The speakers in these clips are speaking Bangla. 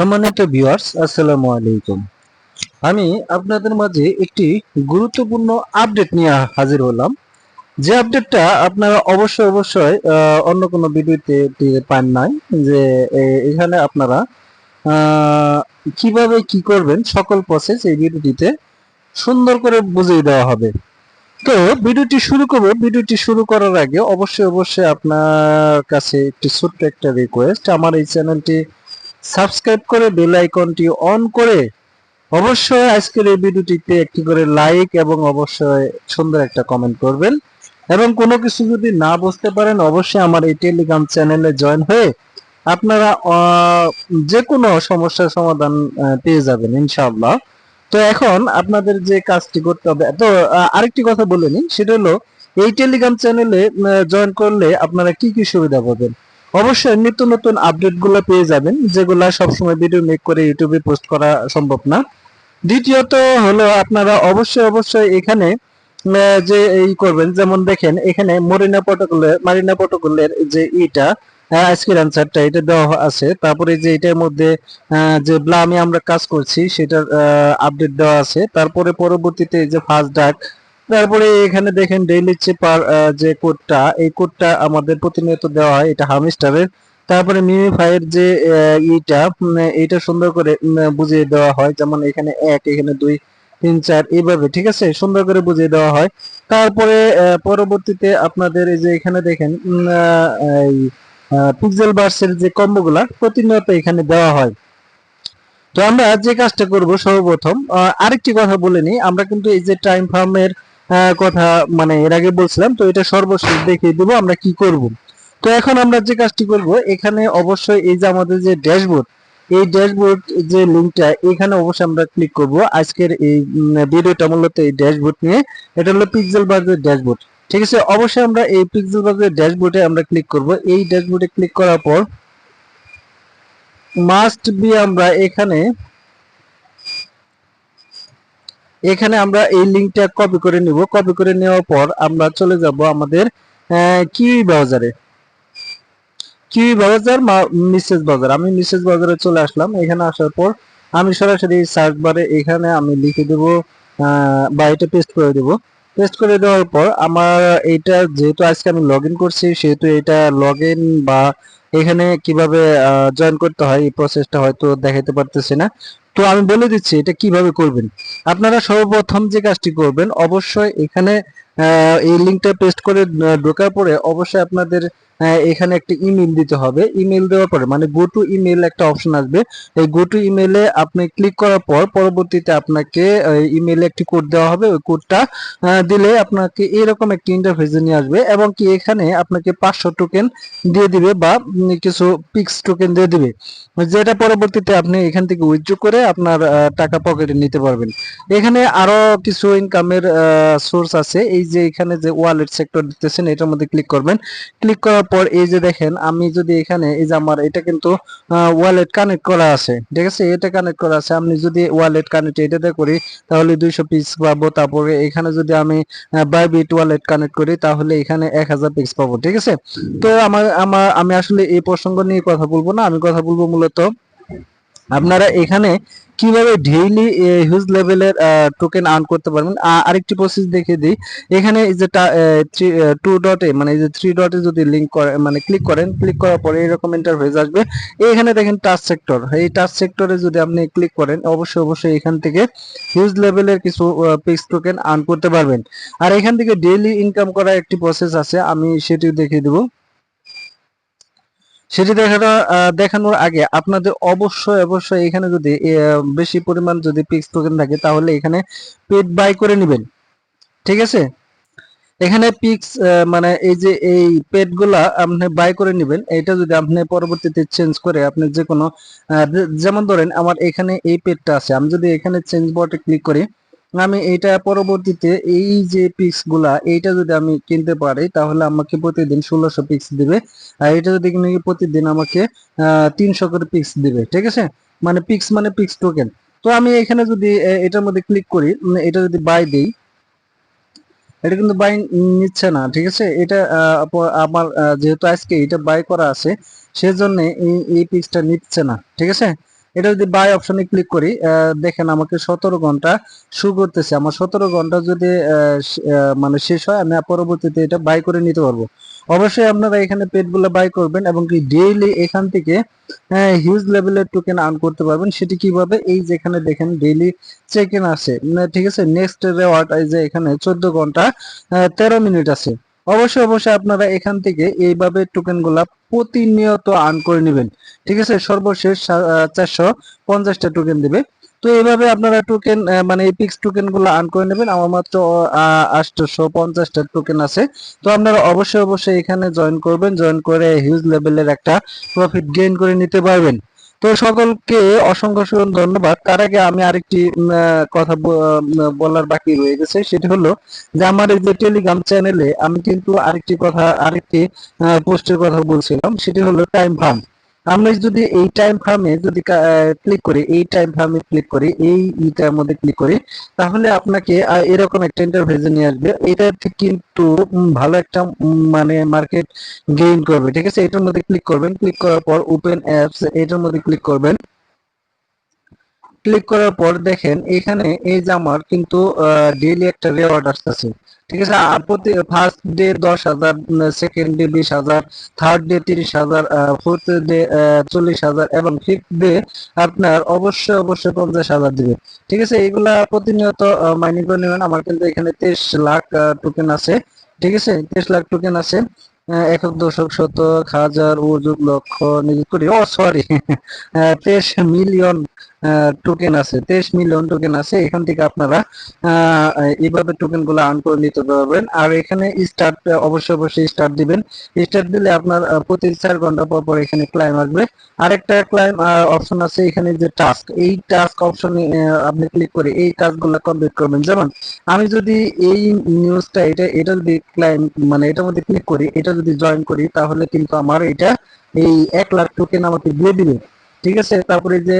সম্মানিত ভিউয়ার্স, আসসালামু আলাইকুম। আমি আপনাদের মাঝে একটি গুরুত্বপূর্ণ আপডেট নিয়ে হাজির হলাম। যে আপডেটটা আপনারা অবশ্যই অন্য কোনো ভিডিওতে পান নাই। যে এখানে আপনারা আহ, কিভাবে কি করবেন সকল প্রসেস এই ভিডিওটিতে সুন্দর করে বুঝিয়ে দেওয়া হবে। তো ভিডিওটি শুরু করার আগে অবশ্যই আপনার কাছে একটি ছোট্ট একটা রিকোয়েস্ট, আমার এই চ্যানেলটি সাবস্ক্রাইব করে বেল আইকনটি অন করে অবশ্যই আজকের এই ভিডিওটিতে একটি করে লাইক এবং অবশ্যই সুন্দর একটা কমেন্ট করবেন। এবং কোনো কিছু যদি না বুঝতে পারেন অবশ্যই আমার এই টেলিগ্রাম চ্যানেলে জয়েন হয়ে আপনারা যে কোনো সমস্যার সমাধান পেয়ে যাবেন ইনশাআল্লাহ। তো এখন আপনাদের যে কাজটি করতে হবে, তো আরেকটি কথা বলে নিই, সেটা হলো এই টেলিগ্রাম চ্যানেলে জয়েন করলে আপনারা কি কি সুবিধা পাবেন। অবশ্যই নিত্য নতুন আপডেট গুলো পেয়ে যাবেন, যেগুলা সবসময় ভিডিও মেক করে ইউটিউবে পোস্ট করা সম্ভব না। দ্বিতীয়ত হলো আপনারা অবশ্যই এখানে যে এই করবেন, যেমন দেখেন এখানে মারিনা প্রটোকলের যে ইটা আজকের অ্যান্সারটা এটা দেওয়া আছে। তারপরে যে এটার মধ্যে যে ব্লামে আমরা কাজ করছি সেটার আপডেট দেওয়া আছে। তারপরে পরবর্তীতে যে ফার্স্ট ডাক, তারপরে এখানে দেখেন ডেইলি চেপার যে কোডটা, এই কোডটা আমাদের প্রতিনিয়ত দেওয়া হয়, এটা হামস্টারের। তারপরে মিমিফাইয়ের যে এইটা সুন্দর করে বুঝিয়ে দেওয়া হয়, যেমন এখানে 1, এখানে 2, 3, 4 এইভাবে, ঠিক আছে, সুন্দর করে বুঝিয়ে দেওয়া হয়। তারপরে পরবর্তীতে আপনাদের এই যে এখানে দেখেন এই পিক্সেল বার্সের যে কম্বোগুলা প্রতিনিয়ত এখানে দেওয়া হয়। তো আমরা যে কাজটা করব সর্বপ্রথম আরেকটি কথা বলে নিই, আমরা কিন্তু এই যে টাইম ফার্মের কথা মানে এর আগে বলছিলাম, তো এটা সর্বশেষ দেখিয়ে দেবো আমরা কি করব। তো এখন আমরা যে কাজটি করব, এখানে অবশ্যই এই যে আমাদের যে ড্যাশবোর্ড, এই ড্যাশবোর্ড যে লিঙ্কটা, এখানে অবশ্যই আমরা ক্লিক করব। আজকের এই ভিডিওটা মূলত এই ড্যাশবোর্ড নিয়ে, এটা হলো পিক্সেল বাজের ড্যাশবোর্ড, ঠিক আছে। অবশ্যই আমরা এই পিক্সেল বাজের ড্যাশবোর্ডে আমরা ক্লিক করব। এই ড্যাশবোর্ডে ক্লিক করার পর মাস্ট বি আমরা এখানে আমরা এই লিংকটা কপি করে নিব। কপি করে নেওয়ার পর আমরা চলে যাব আমাদের কিউই ব্রাউজারে। কিউই ব্রাউজার মিসেস ব্রাউজার, আমি মিসেস ব্রাউজারে চলে আসলাম। এখানে আসার পর আমি সরাসরি সার্চ বারে এখানে আমি লিখে দেব বা এটা পেস্ট করে দেব। পেস্ট করে দেওয়ার পর আমার এইটা যেহেতু আজকে আমি লগ ইন করছি, সেহেতু এটা লগ ইন বা এখানে কিভাবে জয়েন করতে হয় এই প্রসেসটা হয়তো দেখাতে পারতেছি না। তো আমি বলে দিচ্ছি এটা কিভাবে করবেন। আপনারা সর্বপ্রথম যে কাজটি করবেন, অবশ্যই এখানে এই লিংকটা পেস্ট করে ঢোকার পরে অবশ্যই আপনাদের এখানে একটা ইমেল দিতে হবে। ইমেল দেওয়ার পরে মানে গো টু ইমেল একটা অপশন আসবে। এই গো টু ইমেলে আপনি ক্লিক করার পর পরবর্তীতে আপনাকে ইমেলে একটি কোড দেওয়া হবে। ওই কোডটা দিলে আপনাকে এরকম একটি ইন্টারফেস নিয়ে আসবে, এবং কি এখানে আপনাকে 500 টোকেন দিয়ে দিবে বা কিছু পিক্স টোকেন দিয়ে দিবে, যেটা পরবর্তীতে আপনি এখান থেকে উইথড্র করে আপনার টাকা পকেটে নিতে পারবেন। এখানে আরো কিছু ইনকামের সোর্স আছে। এই যে এখানে যে ওয়ালেট সেক্টর দিতেছেন, এটার মধ্যে ক্লিক করবেন। ক্লিক করার পর এই যে দেখেন, আমি যদি এখানে এই যে আমার এটা কিন্তু ওয়ালেট কানেক্ট করা আছে, ঠিক আছে, এটা কানেক্ট করা আছে। আমি যদি ওয়ালেট কানেক্ট এটাতে করি তাহলে 200 পিক্স পাবো। তারপরে এখানে যদি আমি বাইবিট ওয়ালেট কানেক্ট করি তাহলে এখানে 1000 পিক্স পাবো, ঠিক আছে। তো আমি আসলে এই প্রসঙ্গ নিয়ে কথা বলবো না, আমি কথা বলবো মূলত আপনারা এখানে কিভাবে ডেইলি হিউজ লেভেলের টোকেন আর্ন করতে পারবেন। আরেকটি প্রসেস দেখিয়ে দিই। এখানে এই যে টু ডটে মানে এই যে থ্রি ডটে যদি লিংক করে মানে ক্লিক করেন, ক্লিক করার পরে এরকম ইন্টারফেস আসবে। এখানে দেখেন টাচ সেক্টর, এই টাচ সেক্টরে যদি আপনি ক্লিক করেন অবশ্যই এখান থেকে হিউজ লেভেলের কিছু পিক্স টোকেন আর্ন করতে পারবেন। আর এখান থেকে ডেইলি ইনকাম করার একটি প্রসেস আছে, আমি সেটি দেখিয়ে দেবো। সেটি দেখানোর আগে আপনাদের অবশ্যই এখানে যদি বেশি পরিমাণ যদি পিক্স টোকেন থাকে তাহলে এখানে পেড বাই করে নেবেন, ঠিক আছে। এখানে পিক্স মানে এই যে এই পেড গুলা আপনি বাই করে নেবেন। এটা যদি আপনি পরবর্তীতে চেঞ্জ করে আপনি যে কোনো যেমন ধরেন আমার এখানে এই পেডটা আছে, আমি যদি এখানে চেঞ্জ বটে ক্লিক করি, আমি এইটা পরবর্তীতে এই যে পিক্স গুলা এইটা যদি আমি কিনতে পারি তাহলে আমাকে প্রতিদিন 1600 পিক্স দিবে। আর এটা যদি কিনে প্রতিদিন আমাকে 300 করে পিক্স দিবে, ঠিক আছে। মানে পিক্স টোকেন। তো আমি এখানে যদি এটার মধ্যে ক্লিক করি, এটা যদি বাই দেই, এটা কিন্তু বাই নিচ্ছে না, ঠিক আছে। এটা আমার যেহেতু আজকে এটা বাই করা আছে সেজন্য এই পিক্সটা নিচ্ছে না, ঠিক আছে। এটা যদি বাই অপশনে ক্লিক করি, দেখেন আমাকে 17 ঘন্টা শো করতেছে। আমার 17 ঘন্টা যদি মানে শেষ হয়, আমি পরবর্তীতে এটা বাই করে নিতে পারবো। অবশ্যই আপনারা এখানে পেডগুলো বাই করবেন এবং কি ডেইলি এখান থেকে হিউজ লেভেলের টোকেন আর্ন করতে পারবেন। সেটি কিভাবে, এই যেখানে দেখেন ডেইলি চেক ইন আছে, ঠিক আছে। নেক্সট রেওয়ার্ড এই যে এখানে 14 ঘন্টা 13 মিনিট আছে। অবশ্যই অবশ্যই আপনারা এখান থেকে এইভাবে টোকেন গুলা প্রতিনিয়ত আর্ন করে নেবেন, ঠিক আছে। সর্বশেষ 450টা টোকেন দিবে। তো এইভাবে আপনারা টোকেন মানে এপিক্স টোকেন গুলো আর্ন করে নেবেন। আমার মাত্র 850টা টোকেন আছে। তো আপনারা অবশ্যই অবশ্যই এখানে জয়েন করবেন, জয়েন করে হিউজ লেভেলের একটা প্রফিট গেইন করে নিতে পারবেন। তো সকলকে অসংখ্য অসংখ্য ধন্যবাদ। তার আগে আমি আরেকটি কথা বলার বাকি রয়ে গেছে, সেটি হলো যে আমার এই যে টেলিগ্রাম চ্যানেলে আমি কিন্তু আরেকটি পোস্টের কথা বলছিলাম, সেটি হলো টাইম ফার্ম। আমরা যদি এই টাইম ফার্মে যদি ক্লিক করি, এই টাইম ফার্মে ক্লিক করি, এই ইটার মধ্যে ক্লিক করি, তাহলে আপনাকে এরকম একটা ইন্টারফেসে নিয়ে আসবে। এটা কিন্তু ভালো একটা মানে মার্কেট গেইন করবে, ঠিক আছে। এটার মধ্যে ক্লিক করবেন, ক্লিক করার পর ওপেন অ্যাপস এটার মধ্যে ক্লিক করবেন। ক্লিক করার পর দেখেন এখানে এই যে আমার কিন্তু ডেইলি একটা রেওয়ার্ড আসতেছে, ঠিক আছে। প্রতি first day 10,000, second day 20,000, third day 30,000, fourth day 40,000 এবং ফিফথ ডে আপনার অবশ্যই অবশ্যই 50,000 দিবে, ঠিক আছে। এগুলা প্রতিনিয়ত মাইনিং করে নেবেন। আমার কিন্তু এখানে 23 লাখ টোকেন আছে, ঠিক আছে। 23 লাখ টোকেন আছে। একক, দশক, শতক, হাজার, অযুগ, লক্ষ, নিযুত, কোটি, ও সরি 23 মিলিয়ন টোকেন আছে, 23 মিলিয়ন টোকেন আছে। এখান থেকে আপনারা এইভাবে টোকেন গুলো আর্ন করে নিতে পারবেন। আর এখানে স্টার্ট অবশ্যই অবশ্যই স্টার্ট দিবেন। স্টার্ট দিলে আপনার প্রতি 4 ঘন্টা পর পর এখানে ক্লাইম আসবে। আরেকটা ক্লাইম অপশন আছে এখানে, যে টাস্ক, এই টাস্ক অপশনে আপনি ক্লিক করে এই কাজগুলো কমপ্লিট করবেন। যেমন আমি যদি এই নিউজটা এটা যদি ক্লাইম মানে এটার মধ্যে ক্লিক করি, এটা যদি জয়েন করি, তাহলে কিন্তু আমার এটা এই 1 লাখ টোকেন আমাকে দিয়ে দিবে, ঠিক আছে। তারপরে যে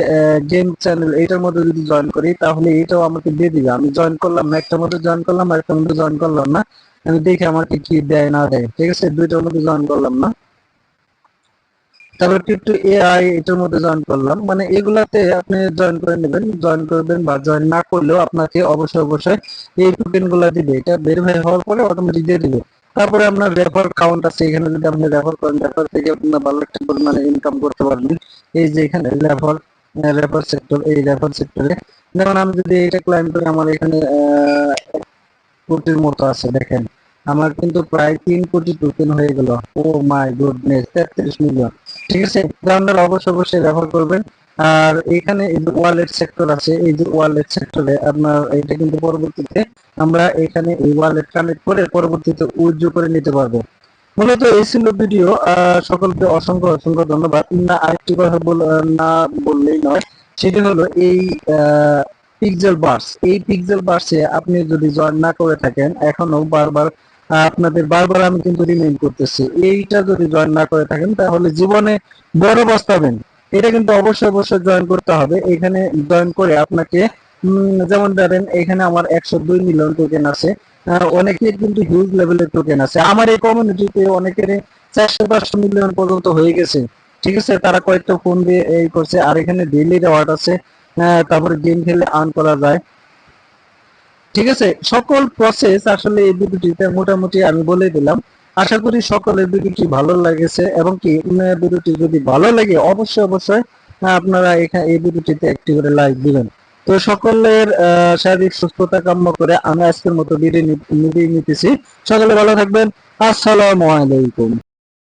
গেম চ্যানেল এটার মধ্যে যদি জয়েন করি, তাহলে এটাও আমাকে দিয়ে দিবে। আমি জয়েন করলাম না, একটার মধ্যে জয়েন করলাম, আর একটার মধ্যে জয়েন করলাম না। আমি দেখি আমাকে কি দেয় না দেয়, ঠিক আছে। দুইটার মধ্যে জয়েন করলাম না। তারপর ক্রিপ্টো এআই এটার মধ্যে জয়েন করলাম। মানে এগুলাতে আপনি জয়েন করে নেবেন, জয়েন করবেন বা জয়েন না করলেও আপনাকে অবশ্যই অবশ্যই এই টোকেন গুলা দিবে। এটা ভেরিফাই হওয়ার পরে অটোমেটিক দিয়ে দিবে। তারপরে আপনার রেফার কাউন্ট আছে, এখানে যদি আপনি রেফার করেন, রেফার থেকে আপনার ভালো একটা পরিমাণে ইনকাম করতে পারবেন। এই যে এখানে রেফার সেক্টর, এই রেফার সেক্টরে যেমন আমি যদি এটা ক্লাইম করি, আমার এখানে কোটির মতো আছে। দেখেন আমার কিন্তু প্রায় 3 কোটি টোকেন হয়ে গেল। ও মাই গুডনেস, 33 মিলিয়ন, ঠিক আছে। আপনারা অবশ্যই অবশ্যই ব্যবহার করবেন। আর এখানে এই যে ওয়ালেট সেক্টর আছে, এই যে ওয়ালেট সেক্টরে আপনার এটা কিন্তু পরবর্তীতে আমরা এখানে এই ওয়ালেট কানেক্ট করে পরবর্তীতে উইথড্র করে নিতে পারবো। মূলত এই ছিল ভিডিও। সকলকে অসংখ্য অসংখ্য ধন্যবাদ। না আরেকটি কথা না বললেই নয়, সেটি হলো এই পিক্সেল বার্স, এই পিক্সেল বার্সে আপনি যদি জয়েন না করে থাকেন, এখনো বারবার আমি কিন্তু রিমাইন্ড করতেছি, এইটা যদি জয়েন না করে থাকেন তাহলে জীবনে বড় পস্তাবেন। এটা কিন্তু অবশ্যই অবশ্যই জয়েন করতে হবে। এখানে জয়েন করে আপনাকে যেমন ধরেন এখানে আমার 102 মিলিয়ন টোকেন আছে। অনেকের কিন্তু হিউজ লেভেলের টোকেন আছে। আমার এই কমিউনিটিতে অনেকের 400-500 মিলিয়ন পর্যন্ত হয়ে গেছে, ঠিক আছে। তারা কয়েকটা ফোন দিয়ে এই করছে। আর এখানে ডেইলি রেওয়ার্ড আছে, তারপরে গেম খেলে আর্ন করা যায়, ঠিক আছে। সকল প্রসেস আসলে এই ভিডিওটিতে মোটামুটি আমি বলে দিলাম। আশা করি সকলের ভিডিওটি ভালো লেগেছে এবং কি ভিডিওটি যদি ভালো লাগে অবশ্যই অবশ্যই আপনারা এখানে এই ভিডিওটিতে একটি করে লাইক দিবেন। তো সকলের শারীরিক সুস্থতা কাম্য করে আমি আজকের মতো বিদায় নিতেছি। সকলে ভালো থাকবেন। আসসালামু আলাইকুম।